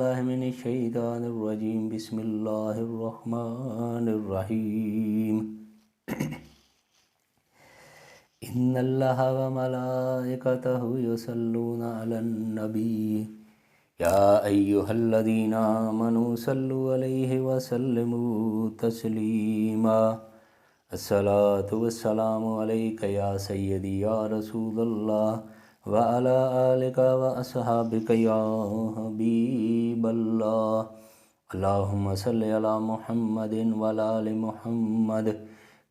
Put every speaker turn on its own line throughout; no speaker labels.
मिनश्शैतानिर्रजीम बिस्मिल्लाहिर्रहमानिर्रहीम। इन्नल्लाह व मलाइकतहु युसल्लूना अलन नबी या अय्युहल्लज़ीना आमनू सल्लु अलैहि व सल्लिमू तस्लीमा। अस्सलातु वस्सलामु अलैका या सय्यदी या रसूलल्लाह व अला आलिका व अस्हाबिका या हबीबल्लाह। अल्लाहुम्मा सल्लि अला मुहम्मदिन व अला आलि मुहम्मद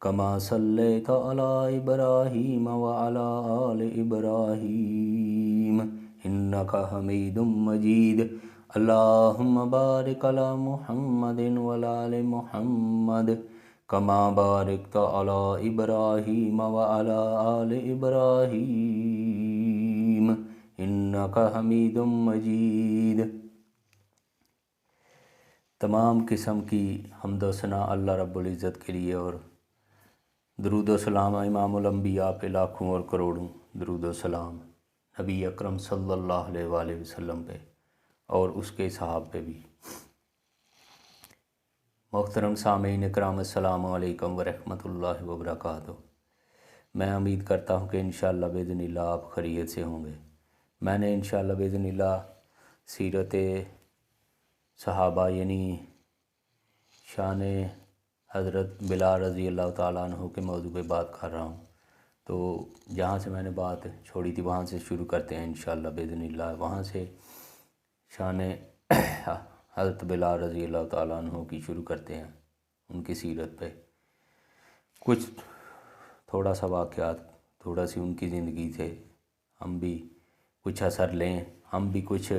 कमा सल्लैता अला इब्राहीम व अला आलि इब्राहीम इन्नका हमीदुम मजीद। अल्लाहुम्मा बारिक अला मुहम्मदिन व अला आलि मुहम्मद कमा बारिकता अला इब्राहीम व अला आलि इब्राहीम इन्नका हमीदुम मजीद। तमाम किस्म की हम्दो सना अल्लाह रब्बुल इज़्ज़त के लिए और दरूद व सलाम इमामुल अंबिया पे लाखों और करोड़ों दरूद व सलाम नबी अकरम सल्लल्लाहु अलैहि वसल्लम पे और उसके सहाब पे भी। मोहतरम सामीन इकराम अस्सलामु अलैकुम व रहमतुल्लाहि व बरकातुहू। मैं उम्मीद करता हूँ कि इंशाअल्लाह बिज़निल्लाह आप खैरियत से होंगे। मैंने इंशाअल्लाह बिज़निल्लाह सीरत सहाबा यानी शान हज़रत बिलाल रज़ी अल्लाह ताला अन्हु के मौजू पे बात कर रहा हूँ। तो जहाँ से मैंने बात छोड़ी थी वहाँ से शुरू करते हैं इंशाअल्लाह बिज़निल्लाह। वहाँ से शान हज़रत बिलाल रज़ी अल्लाह ताला अन्हु की शुरू करते हैं, उनकी सीरत पे कुछ थोड़ा सा वाक़यात, थोड़ा सी उनकी ज़िंदगी से हम भी कुछ असर लें, हम भी कुछ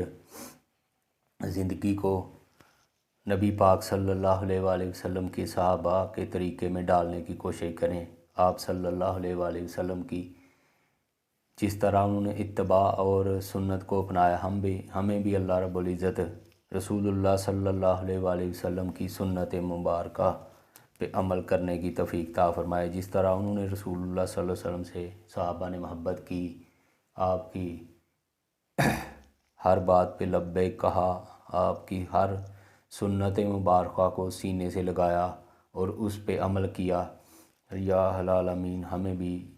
ज़िंदगी को नबी पाक सल्लल्लाहु अलैहि वसल्लम के सहाबा के तरीक़े में डालने की कोशिश करें। आप सल्लल्लाहु अलैहि वसल्लम की जिस तरह उन्होंने इत्तबा और सुन्नत को अपनाया, हमें भी अल्लाह रब्बुल इज़्ज़त रसूलुल्लाह सल्लल्लाहु अलैहि वसल्लम की सुन्नत मुबारका पे अमल करने की तौफ़ीक़ अता फ़रमाए। जिस तरह उन्होंने रसूलुल्लाह सल्लल्लाहु अलैहि वसल्लम से सहाबा ने मोहब्बत की, आपकी हर बात पे लब्बैक कहा, आपकी हर सुन्नत मुबारका को सीने से लगाया और उस पे अमल किया। या हलाल अमीन हमें भी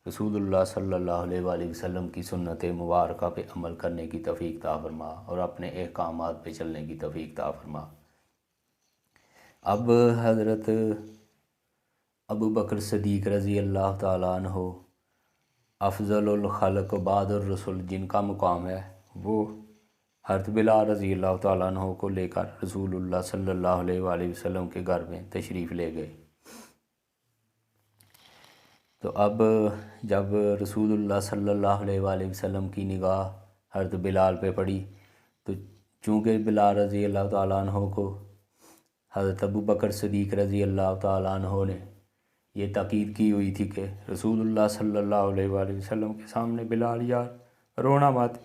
रसूलुल्लाह सल्लल्लाहु अलैहि वसल्लम की सुन्नत मुबारका पे अमल करने की तौफ़ीक़ अता फ़रमा और अपने अहकामात पे चलने की तौफ़ीक़ अता फ़रमा। अब हज़रत अबू बकर सिद्दीक़ रज़ी अल्लाह ताला अन्हु अफ़ज़लुल ख़ल्क़ बादुर रसूल जिनका मुकाम है, वो हज़रत बिलाल रज़ी अल्लाह ताला अन्हु को लेकर रसूलुल्लाह सल्लल्लाहु अलैहि वसल्लम के घर में तशरीफ़ ले गए। तो अब जब रसूलुल्लाह सल्लल्लाहु अलैहि वसल्लम की निगाह हज़रत बिलाल पे पड़ी, तो चूँकि बिलाल रज़ी अल्लाह ताला अन्हु को हज़रत अबू बकर सिद्दीक़ रज़ी अल्लाह ताला अन्हु ने ये ताकीद की हुई थी कि रसूलुल्लाह सल्लल्लाहु अलैहि वसल्लम के सामने बिलाल यार रोना मत,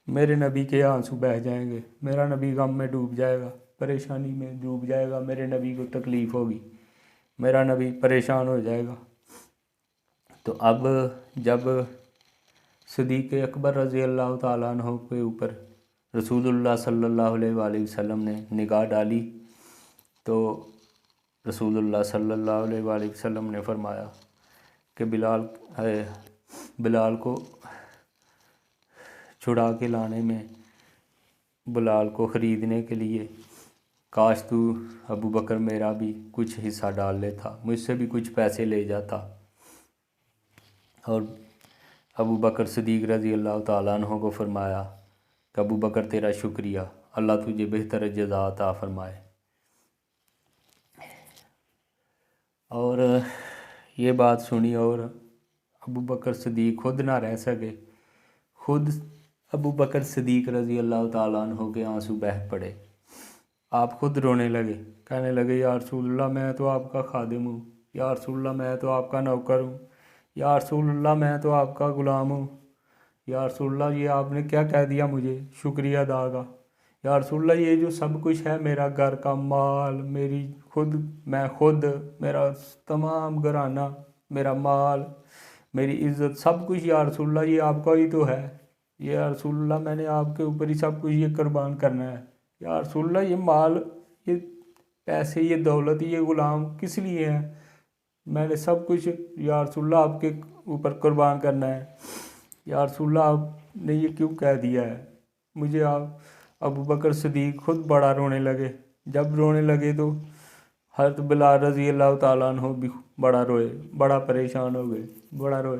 मेरे नबी के आंसू बह जाएंगे, मेरा नबी गम में डूब जाएगा, परेशानी में डूब जाएगा, मेरे नबी को तकलीफ़ होगी, मेरा नबी परेशान हो जाएगा। तो अब जब सिद्दीक़ अकबर रज़ी अल्लाह ताला अन्हु के ऊपर रसूलुल्लाह सल्लल्लाहु अलैहि वसल्लम ने निगाह डाली, तो रसूलुल्लाह सल्लल्लाहु अलैहि वसल्लम ने फरमाया कि बिलाल को छुड़ा के लाने में, बिलाल को ख़रीदने के लिए काश तू अबू बकर मेरा भी कुछ हिस्सा डाल लेता, मुझसे भी कुछ पैसे ले जाता। और अबू बकर सिद्दीक़ रज़ी अल्लाह ताला अन्हु को फरमाया कि अबू बकर तेरा शुक्रिया, अल्लाह तुझे बेहतर जज़ा अता फ़रमाए। और ये बात सुनी और अबू बकर सिद्दीक़ खुद ना रह सके, खुद अबू बकर सिद्दीक़ रज़ी अल्लाह ताला अन्हु के आंसू बह पड़े। आप खुद रोने लगे, कहने लगे या रसूलुल्लाह मैं तो आपका खादिम हूँ, या रसूलुल्लाह मैं तो आपका नौकर हूँ, या रसूलुल्लाह मैं तो आपका ग़ुलाम हूँ, या रसूलुल्लाह ये आपने क्या कह दिया मुझे शुक्रिया अदा का, या रसूलुल्लाह ये जो सब कुछ है, मेरा घर का माल, मैं खुद मेरा तमाम घराना, मेरा माल, मेरी इज़्ज़त, सब कुछ या रसूलुल्लाह ये आपका ही तो है, ये या रसूलुल्लाह मैंने आपके ऊपर ही सब कुछ ये कुर्बान करना है, या रसूलल्लाह ये माल, ये पैसे, ये दौलत, ये ग़ुलाम किस लिए हैं? मैंने सब कुछ या रसूलल्लाह आपके ऊपर कुर्बान करना है। या रसूलल्लाह आपने ये क्यों कह दिया है मुझे? आप अबू बकर सिद्दीक़ खुद बड़ा रोने लगे। जब रोने लगे तो हज़रत बिलाल रज़ी अल्लाह ताला अन्हु भी बड़ा रोए, बड़ा परेशान हो गए, बड़ा रोए।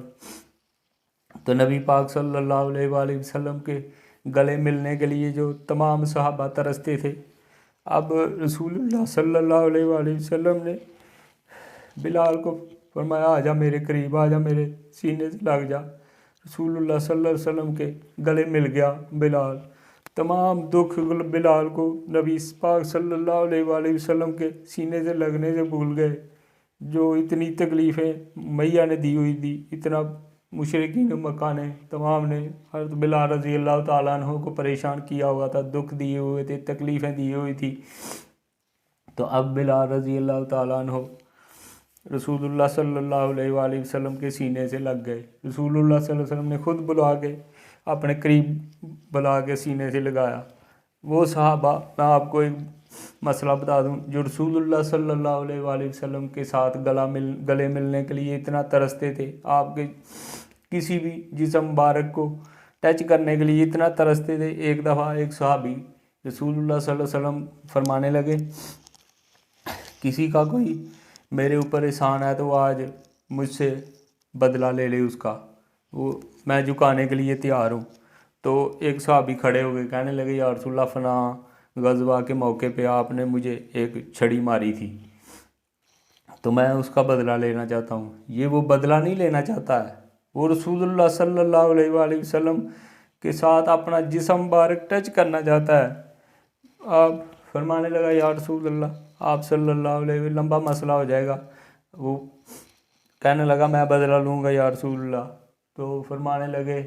तो नबी पाक सल्लल्लाहु अलैहि वसल्लम के गले मिलने के लिए जो तमाम सहाबा तरसते थे, अब रसूलुल्लाह सल्लल्लाहु अलैहि वसल्लम ने बिलाल को फरमाया, आजा मेरे करीब, आजा मेरे सीने से लग जा। रसूलुल्लाह सल्लल्लाहु अलैहि वसल्लम के गले मिल गया बिलाल। तमाम दुख बिलाल को नबी पाक सल्लल्लाहु अलैहि वसल्लम के सीने से लगने से भूल गए। जो इतनी तकलीफ़ें मैया ने दी हुई थी, इतना मुशरिकीन मक्का ने तमाम ने हज़रत बिलाल रज़ी अल्लाह ताला अन्हु को परेशान किया हुआ था, दुख दिए हुए थे, तकलीफ़ें दी हुई थी। तो अब बिलाल रज़ी अल्लाह ताला अन्हु रसूलुल्लाह सल्लल्लाहु अलैहि वसल्लम के सीने से लग गए। रसूलुल्लाह सल्लल्लाहु अलैहि वसल्लम ने खुद बुला के अपने करीब बुला के सीने से लगाया। वो सहाबा, मैं आपको एक मसला बता दूं, जो रसूलुल्लाह सल्लल्लाहु अलैहि वसल्लम के साथ गले मिलने के लिए इतना तरसते थे, आपके किसी भी जिस्म मुबारक को टच करने के लिए इतना तरसते थे। एक दफ़ा एक सहाबी रसूलुल्लाह सल्लल्लाहु अलैहि वसल्लम फरमाने लगे, किसी का कोई मेरे ऊपर एहसान है तो आज मुझसे बदला ले ले उसका, वो मैं झुकाने के लिए तैयार हूँ। तो एक सहाबी खड़े हो गए, कहने लगे, या रसूलल्लाह फना गज़वा के मौके पे आपने मुझे एक छड़ी मारी थी, तो मैं उसका बदला लेना चाहता हूँ। ये वो बदला नहीं लेना चाहता है, वो रसूलुल्लाह सल्लल्लाहु अलैहि वसल्लम के साथ अपना जिस्म मुबारक टच करना चाहता है। आप फरमाने लगा, या रसूलल्लाह आप सल्लल्लाहु अलैहि वसल्लम, लंबा मसला हो जाएगा। वो कहने लगा, मैं बदला लूँगा या रसूलल्लाह। तो फरमाने लगे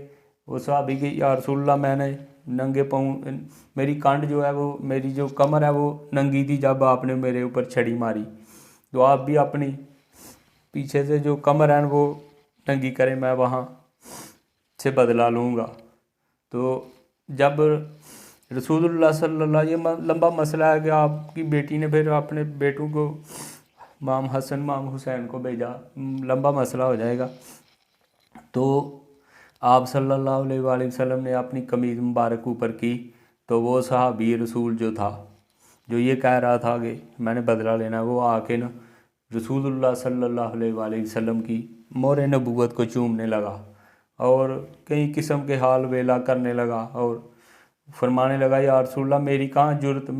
वो सहाबी की, या रसूलल्लाह मैंने नंगे पाँव, मेरी कंड जो है वो, मेरी जो कमर है वो नंगी थी जब आपने मेरे ऊपर छड़ी मारी, तो आप भी अपनी पीछे से जो कमर है वो नंगी करें, मैं वहाँ से बदला लूँगा। तो जब रसूलुल्लाह सल्लल्लाहु, ये लंबा मसला है कि आपकी बेटी ने फिर अपने बेटों को माम हसन माम हुसैन को भेजा, लंबा मसला हो जाएगा। तो आप सल्लल्लाहु अलैहि वसल्लम ने अपनी कमीज़ मुबारक ऊपर की, तो वो सहाबी रसूल जो था, जो ये कह रहा था कि मैंने बदला लेना, वो आके न रसूलुल्लाह सल्लल्लाहु अलैहि वसल्लम की मोहर नबूवत को चूमने लगा और कई किस्म के हाल वेला करने लगा और फरमाने लगा, या रसूलल्लाह मेरी कहाँ जुर्रत,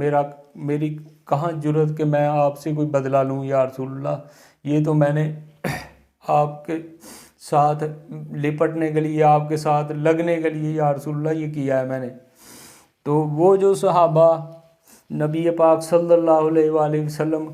मेरी कहाँ जुर्रत कि मैं आपसे कोई बदला लूँ या रसूलल्लाह, ये तो मैंने आपके साथ लिपटने के लिए, आपके साथ लगने के लिए या रसूलल्लाह ये किया है मैंने। तो वो जो सहाबा नबी पाक सल्लल्लाहु अलैहि वसल्लम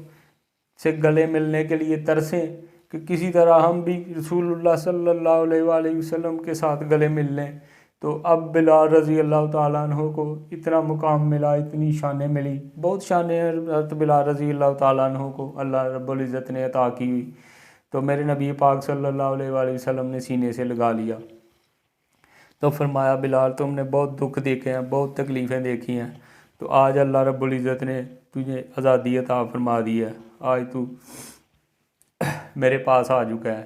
से गले मिलने के लिए तरसें कि किसी तरह हम भी रसूलुल्लाह सल्लल्लाहु अलैहि वसल्लम के साथ गले मिल लें, तो अब बिलाल रज़ी अल्लाह ताला अन्हु को इतना मुकाम मिला, इतनी शानें मिली, बहुत शानें हज़रत बिलाल रज़ी अल्लाह ताला अन्हु को अल्लाह रब्बुल इज़्ज़त ने अता की हुई। तो मेरे नबी पाक सल्लल्लाहु अलैहि वसल्लम ने सीने से लगा लिया। तो फरमाया, बिलाल तुमने बहुत दुख देखे हैं, बहुत तकलीफ़ें देखी हैं, तो आज अल्लाह रब्बुल इज़्ज़त ने तुझे आज़ादी अता फरमा दी है, आज तू मेरे पास आ चुका है।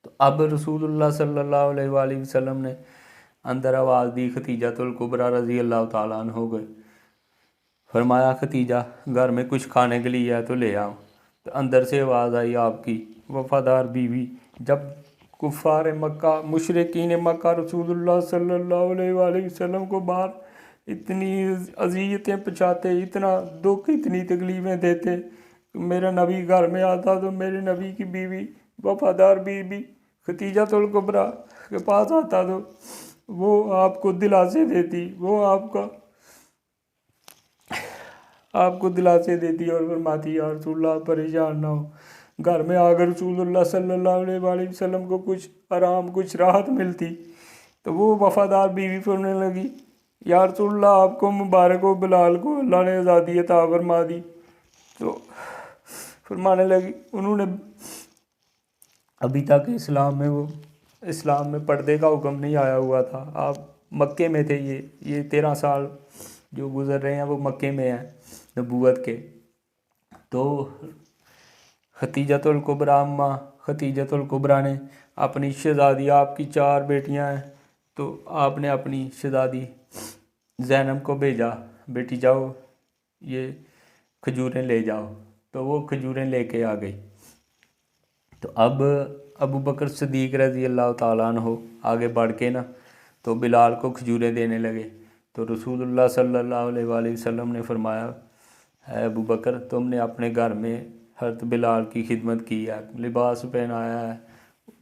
तो अब रसूलुल्लाह सल्लल्लाहु अलैहि वसल्लम ने अंदर आवाज़ दी खतीजतुल कुबरा रज़ी अल्लाह ताला अन्हा को, फरमाया खतीजा घर में कुछ खाने के लिए है तो ले आओ। तो अंदर से आवाज़ आई, आपकी वफ़ादार बीवी। जब कुफ़ार मक्का, मुशरिकीन मक्का रसूलुल्लाह सल्लल्लाहु अलैहि वसल्लम को बाहर इतनी अज़ियतें पहुँचाते, इतना दुख, इतनी तकलीफ़ें देते, मेरा नबी घर में आता तो मेरे नबी की बीवी, वफ़ादार बीवी खतीजतुल कुबरा के पास आता तो वो आपको दिलासे देती, वो आपको दिलासे देती और फरमाती, या रसूलल्लाह परेशान ना हो। घर में आकर रसूलुल्लाह सल्लल्लाहु अलैहि वसल्लम को कुछ आराम, कुछ राहत मिलती, तो वो वफ़ादार बीवी फरमाने लगी, या रसूलल्लाह आपको मुबारक हो, बिलाल को अल्लाह ने आज़ादी अता फरमा दी। तो फरमाने लगी, उन्होंने अभी तक इस्लाम में पर्दे का हुक्म नहीं आया हुआ था, आप मक्के में थे, ये 13 साल जो गुज़र रहे हैं वो मक्के में हैं नबूवत के। तो खतीजतुल कुबरा अम्मा खतीजतुल कुबरा ने अपनी शहज़ादी, आपकी 4 बेटियां हैं, तो आपने अपनी शहज़ादी ज़ैनब को भेजा, बेटी जाओ ये खजूरें ले जाओ। तो वो खजूरें लेके आ गई। तो अब अबू बकर सिद्दीक़ रज़ी अल्लाह ताला अन्हु आगे बढ़ के ना तो बिलाल को खजूरें देने लगे। तो रसूलुल्लाह सल्लल्लाहु अलैहि वसल्लम ने फरमाया, है अबू बकर, तुमने अपने घर में हज़रत बिलाल की खिदमत की है, लिबास पहनाया है,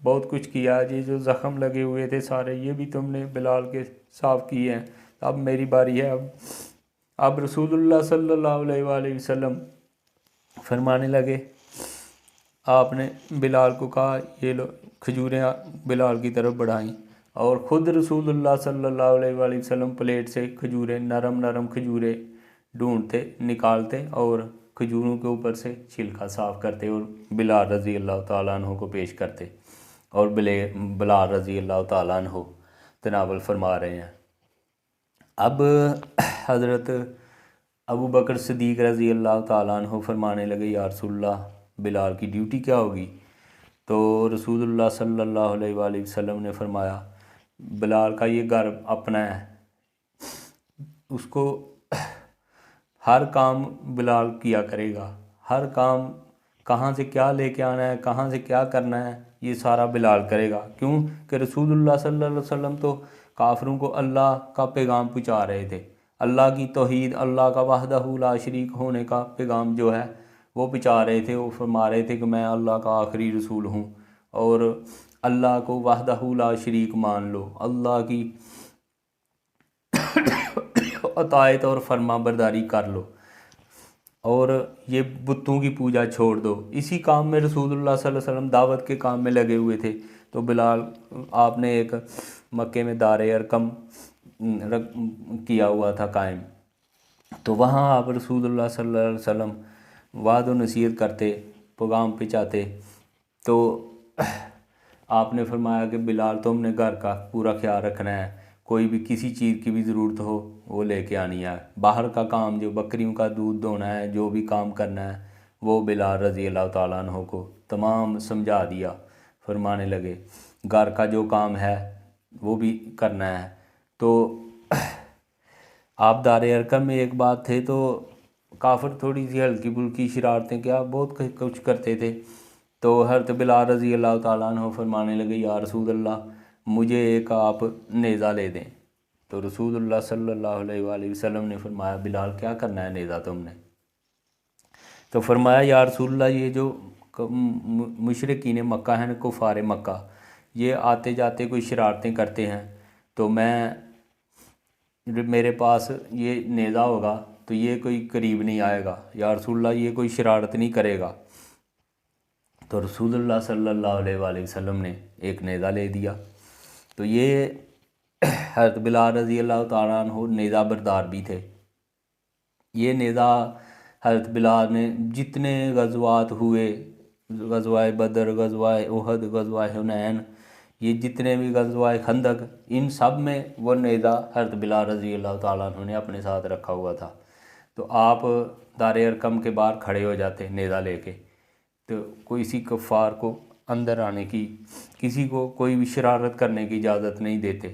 बहुत कुछ किया है। ये जो ज़ख़म लगे हुए थे सारे, ये भी तुमने बिलाल के साफ़ किए हैं। अब मेरी बारी है। अब रसूलुल्लाह सल्लल्लाहु अलैहि वसल्लम फरमाने लगे, आपने बिलाल को कहा ये लो खजूरें बिलाल की तरफ बढ़ाई, और ख़ुद रसूलुल्लाह सल्लल्लाहु अलैहि वसल्लम प्लेट से खजूरें, नरम नरम खजूरें ढूंढते, निकालते और खजूरों के ऊपर से छिलका साफ़ करते और बिलाल रज़ी अल्लाह ताला अन्हु को पेश करते। और बिलाल रज़ी अल्लाह ताला अन्हु तनावल फरमा रहे हैं। अब हज़रत अबू बकर सिद्दीक़ रज़ी अल्लाह ताला अन्हु फरमाने लगे, या रसूलल्लाह बिलाल की ड्यूटी क्या होगी? तो रसूलुल्लाह सल्लल्लाहु अलैहि वसल्लम ने फरमाया, बिलाल का ये घर अपना है, उसको हर काम बिलाल किया करेगा, हर काम कहाँ से क्या लेके आना है, कहाँ से क्या करना है, ये सारा बिलाल करेगा। क्यों कि रसूलुल्लाह सल्लल्लाहु अलैहि वसल्लम तो काफिरों को अल्लाह का पैगाम पहुँचा रहे थे, अल्लाह की तौहीद, अल्लाह का वहदहू ला शरीक होने का पैगाम जो है वो पहुँचा रहे थे। वो फरमा रहे थे कि मैं अल्लाह का आखिरी रसूल हूँ और अल्लाह को वहदहू ला शरीक मान लो, अल्लाह की अतायत और फरमा बरदारी कर लो और ये बुतों की पूजा छोड़ दो। इसी काम में रसूलुल्लाह सल्लल्लाहु अलैहि वसल्लम दावत के काम में लगे हुए थे। तो बिलाल, आपने एक मक्के में दारे अरकम किया हुआ था कायम, तो वहाँ आप रसूलुल्लाह सल्लल्लाहु अलैहि वसल्लम वाद व नसीहत करते, पैगाम पहुँचाते। तो आपने फरमाया कि बिलाल, तुमने घर का पूरा ख्याल रखना है, कोई भी किसी चीज़ की भी ज़रूरत हो वो लेके आनी है, बाहर का काम जो बकरियों का दूध दोना है, जो भी काम करना है वो बिलाल रज़ी अल्लाह ताला अन्हु को तमाम समझा दिया। फरमाने लगे घर का जो काम है वो भी करना है। तो आप दारे अरकम में एक बात थे तो काफ़िर थोड़ी सी हल्की फुल्की शरारतें क्या बहुत कुछ करते थे। तो हज़रत बिलाल रज़ी अल्लाह ताला अन्हु फरमाने लगे, या रसूल अल्लाह, मुझे एक आप नेज़ा ले दें। तो रसूलुल्लाह सल्लल्लाहु अलैहि वसल्लम ने फरमाया, बिलाल क्या करना है नेज़ा तुमने? तो फरमाया, या रसूलल्लाह, ये जो मुशरिकीन मक्का हैं, कुफार मक्का, ये आते जाते कोई शरारतें करते हैं, तो मेरे पास ये नेज़ा होगा तो ये कोई करीब नहीं आएगा, या रसूलल्लाह ये कोई शरारत नहीं करेगा। तो रसूलुल्लाह सल्लल्लाहु अलैहि वसल्लम ने एक नेज़ा ले दिया। तो ये हज़रत बिलाल रज़ी अल्लाह ताला अन्हु नेज़ा बरदार भी थे। ये नेज़ा हज़रत बिलाल ने जितने गज़वात हुए, गज़वाए बदर, गज़वाए उहद, गज़वाए हुनैन, ये जितने भी गज़वाए खंदक, इन सब में वो नेज़ा हज़रत बिलाल रज़ी अल्लाह ताला अन्हु ने अपने साथ रखा हुआ था। तो आप दारे अरकम के बाहर खड़े हो जाते नेज़ा लेके, तो कोई किसी कुफ़ार को अंदर आने की, किसी को कोई भी शरारत करने की इजाज़त नहीं देते।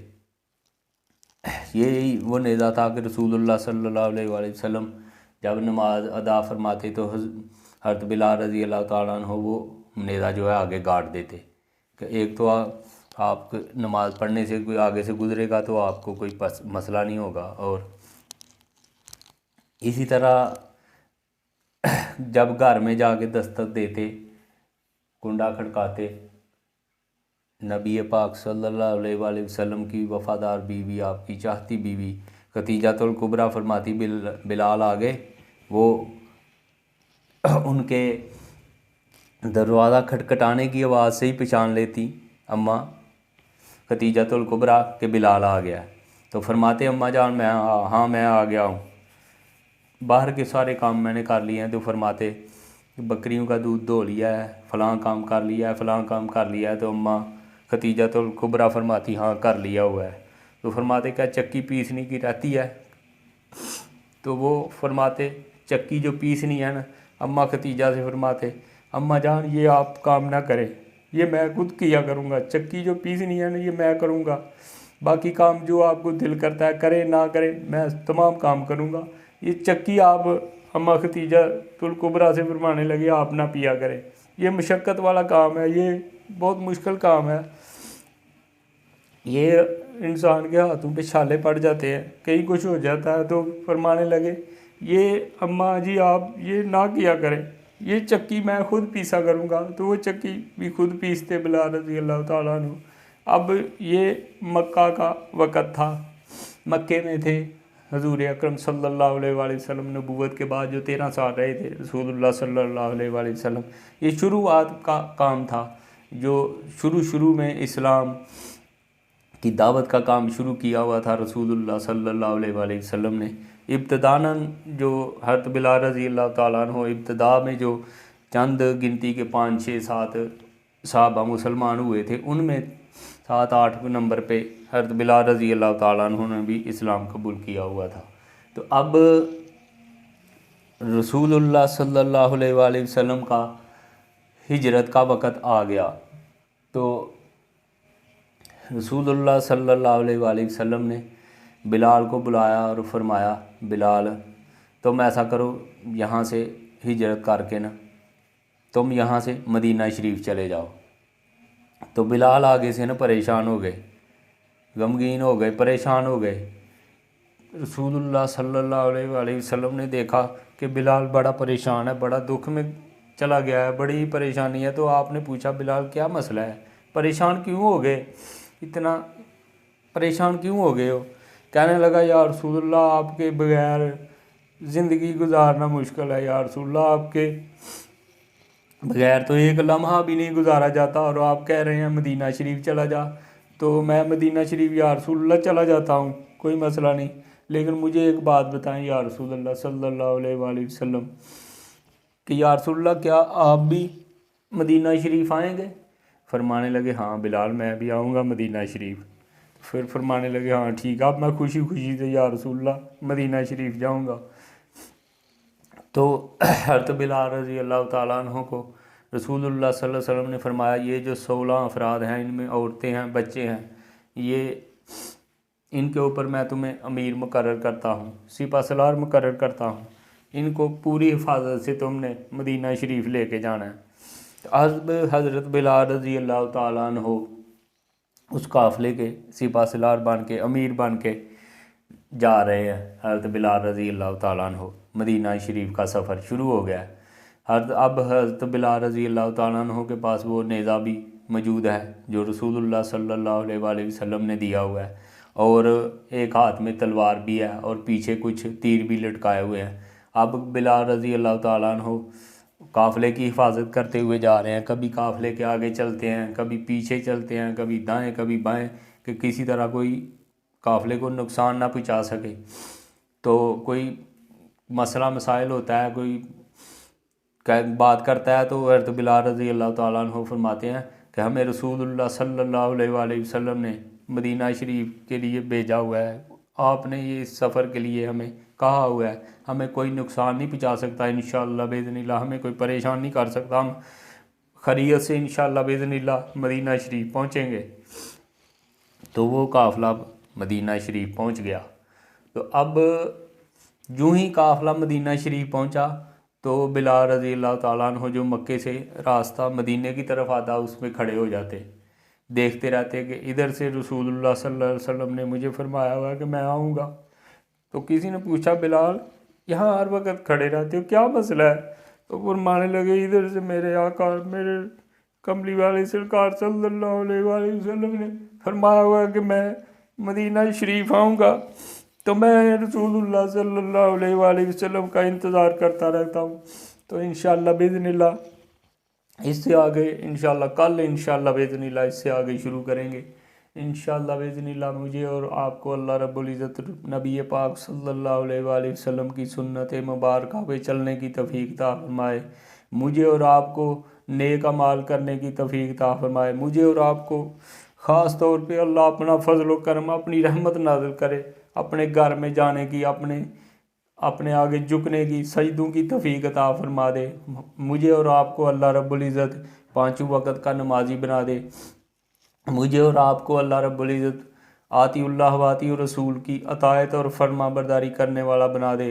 यही वो नेज़ा था कि रसूलुल्लाह सल्लल्लाहु अलैहि वसल्लम जब नमाज अदा फरमाते तो हज़रत बिलाल रज़ी अल्लाह ताला अन्हु वो नेज़ा जो है आगे गाड़ देते कि एक तो आप नमाज़ पढ़ने से कोई आगे से गुज़रेगा तो आपको कोई मसला नहीं होगा। और इसी तरह जब घर में जाके दस्तक देते, कुंडा खड़काते, नबी पाक सल्लल्लाहु अलैहि वसल्लम की वफ़ादार बीवी, आपकी चाहती बीवी खतीजतुल कुबरा फरमाती, बिलाल आ गए, वो उनके दरवाज़ा खटखटाने की आवाज़ से ही पहचान लेती अम्मा खतीजतुल कुबरा के बिलाल आ गया। तो फरमाते, अम्मा जान मैं आ गया हूँ, बाहर के सारे काम मैंने कर लिए हैं। तो फरमाते बकरियों का दूध धो लिया है, फ़लाँ काम कर लिया है, फ़लाँ काम कर लिया है। तो अम्मा खतीजतुल कुबरा फरमाती, हाँ कर लिया हुआ है। तो फरमाते, क्या चक्की पीसने की रहती है? तो वो फरमाते चक्की जो पीसनी है ना, अम्मा खतीजा से फरमाते अम्मा जान ये आप काम ना करें, ये मैं खुद किया करूँगा, चक्की जो पीसनी है ना ये मैं करूँगा, बाकी काम जो आपको दिल करता है करें ना करें मैं तमाम काम करूँगा, ये चक्की आप अम्मा खतीजा तुल कुबरा से फरमाने लगे आप ना पिया करें, ये मशक्क़त वाला काम है, ये बहुत मुश्किल काम है, ये इंसान के हाथों पे छाले पड़ जाते हैं, कहीं कुछ हो जाता है। तो फरमाने लगे ये अम्मा जी आप ये ना किया करें, ये चक्की मैं खुद पीसा करूँगा। तो वो चक्की भी खुद पीसते बिलाल रज़ी अल्लाह ताला अन्हु। अब ये मक्का का वक़्त था, मक्के में थे हजूर अकरम सल्लल्लाहु अलैहि वसल्लम नबूवत के बाद जो 13 साल रहे थे रसूलुल्लाह सल्लल्लाहु अलैहि वसल्लम। ये शुरुआत का काम था, जो शुरू में इस्लाम की दावत का काम शुरू किया हुआ था रसूलुल्लाह सल्लल्लाहु अलैहि वसल्लम ने। इब्तदानन जो हज़रत बिलाल रज़ी अल्लाह ताला अन्हु इब्तदा में जो चंद गिनती के 5, 6, 7 सहाबा मुसलमान हुए थे, उनमें 7, 8 नंबर पे हज़रत बिलाल रज़ी अल्लाह ताला अन्हु ने भी इस्लाम कबूल किया हुआ था। तो अब रसूलुल्लाह सल्लल्लाहु अलैहि वसल्लम का हिजरत का वक़्त आ गया। तो रसूलुल्लाह सल्लल्लाहु अलैहि वसल्लम ने बिलाल को बुलाया और फरमाया बिलाल तुम ऐसा करो, यहाँ से हिजरत करके ना तुम यहाँ से मदीना शरीफ चले जाओ। तो बिलाल आगे से ना परेशान हो गए, गमगीन हो गए, परेशान हो गए। रसूलुल्लाह सल्लल्लाहु अलैहि वसल्लम ने देखा कि बिलाल बड़ा परेशान है, बड़ा दुख में चला गया है, बड़ी ही परेशानी है। तो आपने पूछा बिलाल क्या मसला है, परेशान क्यों हो गए, इतना परेशान क्यों हो गए हो? कहने लगा या रसूलुल्लाह आपके बगैर ज़िंदगी गुजारना मुश्किल है, या रसूलुल्लाह आपके बगैर तो एक लम्हा भी नहीं गुजारा जाता, और आप कह रहे हैं मदीना शरीफ चला जा। तो मैं मदीना शरीफ या रसूलुल्लाह चला जाता हूँ, कोई मसला नहीं, लेकिन मुझे एक बात बताएं या रसूलुल्लाह सल्लल्लाहु अलैहि वसल्लम कि या रसूलुल्लाह क्या आप भी मदीना शरीफ आएंगे? फरमाने लगे हाँ बिलाल मैं भी आऊँगा मदीना शरीफ। फिर फरमाने लगे हाँ ठीक है, अब मैं खुशी खुशी से या रसूलुल्लाह मदीना शरीफ जाऊँगा। तो हज़रत बिलाल रज़ी अल्लाह ताला अन्हु को रसूलुल्लाह सल्लल्लाहु अलैहि वसल्लम ने फरमाया ये जो 16 अफराद हैं, इनमें औरतें हैं, बच्चे हैं, ये इनके ऊपर मैं तुम्हें अमीर मुकर्रर करता हूँ, सिपा सलार मुकर्रर करता हूँ, इनको पूरी हिफाजत से तुमने मदीना शरीफ लेके जाना है। तो अब हज़रत बिलाल रज़ी अल्लाह ताला अन्हु उस काफ़िले के सिपा सलार बन के, अमीर बन के जा रहे हैं। हज़रत बिलाल रज़ी अल्लाह ताला अन्हु मदीना शरीफ का सफ़र शुरू हो गया है। अब हज़रत बिलाल रज़ी अल्लाह ताला अन्हु के पास वो नेज़ा भी मौजूद है जो रसूलुल्लाह सल्लल्लाहु अलैहि वसल्लम ने दिया हुआ है, और एक हाथ में तलवार भी है और पीछे कुछ तीर भी लटकाए हुए हैं। अब बिलाल रज़ी अल्लाह ताला अन्हु काफ़िले की हिफाजत करते हुए जा रहे हैं, कभी काफ़िले के आगे चलते हैं, कभी पीछे चलते हैं, कभी दाएं कभी बाएं, कि किसी तरह कोई काफ़िले को नुकसान ना पहुंचा सके। तो कोई मसला मसाइल होता है, कोई बात करता है, तो हज़रत बिलाल रज़ी अल्लाह ताला अन्हु फरमाते हैं कि हमें रसूलुल्लाह सल्लल्लाहु अलैहि वसल्लम ने मदीना शरीफ के लिए भेजा हुआ है, आपने ये इस सफ़र के लिए हमें कहा हुआ है, हमें कोई नुकसान नहीं पहुंचा सकता, इंशाअल्लाह बिइज़्निल्लाह हमें कोई परेशान नहीं कर सकता, हम खैरियत से इंशाअल्लाह बिइज़्निल्लाह मदीना शरीफ पहुँचेंगे। तो वो काफ़िला मदीना शरीफ पहुँच गया। तो अब यूँ ही काफ़िला मदीना शरीफ पहुँचा तो बिलाल रज़ी अल्लाह ताला अन्हु जो मक्के से रास्ता मदीने की तरफ आता उसमें खड़े हो जाते, देखते रहते कि इधर से रसूलुल्लाह सल्लल्लाहु अलैहि वसल्लम ने मुझे फरमाया हुआ है कि मैं आऊँगा। तो किसी ने पूछा बिलाल यहाँ हर वक्त खड़े रहते हो, क्या मसला है? तो फरमाने लगे इधर से मेरे आका मेरे कमली वाले सरकार सल्लल्लाहु अलैहि वसल्लम ने फरमाया हुआ है कि मैं मदीना शरीफ आऊँगा, तो मैं रसूलुल्लाह सल्लल्लाहु अलैहि वसल्लम का इंतज़ार करता रहता हूँ। तो इंशाअल्लाह बिइज़्निल्लाह इससे आगे इंशाअल्लाह कल इंशाअल्लाह बिइज़्निल्लाह इससे आगे शुरू करेंगे इंशाअल्लाह बिइज़्निल्लाह। मुझे और आपको अल्लाह रब्बुल इज़्ज़त नबी पाक सल्लल्लाहु अलैहि वसल्लम की सुन्नत मुबारका पे चलने की तौफीक अता फरमाए, मुझे और आपको नेक अमाल करने की तौफीक अता फरमाए, मुझे और आपको ख़ास तौर पे अल्लाह अपना फजल व करम अपनी रहमत नाज़िल करे, अपने घर में जाने की, अपने अपने आगे झुकने की, सजदों की तौफीक अता फरमा दे। मुझे और आपको अल्लाह रब्बुल इज़्ज़त पाँचों वक़्त का नमाजी बना दे। मुझे और आपको अल्लाह रब्बुल इज़्ज़त आतिउल्लाह व आतिउर रसूल की अतायत और फरमा बरदारी करने वाला बना दे।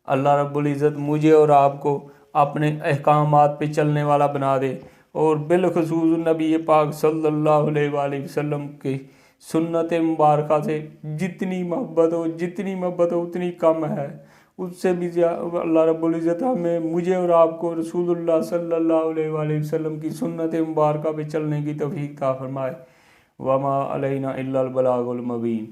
अल्लाह रब्बुल इज़्ज़त मुझे और आपको अपने अहकामात पे चलने वाला बना दे और बिलखसूस नबी पाक सल्लल्लाहु अलैहि वसल्लम की सुन्नत मुबारक से जितनी मोहब्बत हो उतनी कम है। उससे भी अल्लाह रब्बुल इज़्ज़त हमें, मुझे और आपको रसूलुल्लाह सल्लल्लाहु अलैहि वसल्लम की सुन्नत मुबारक पे चलने की तौफीक अता फरमाए। वमा अलैना इल्लल बलागुल मुबीन।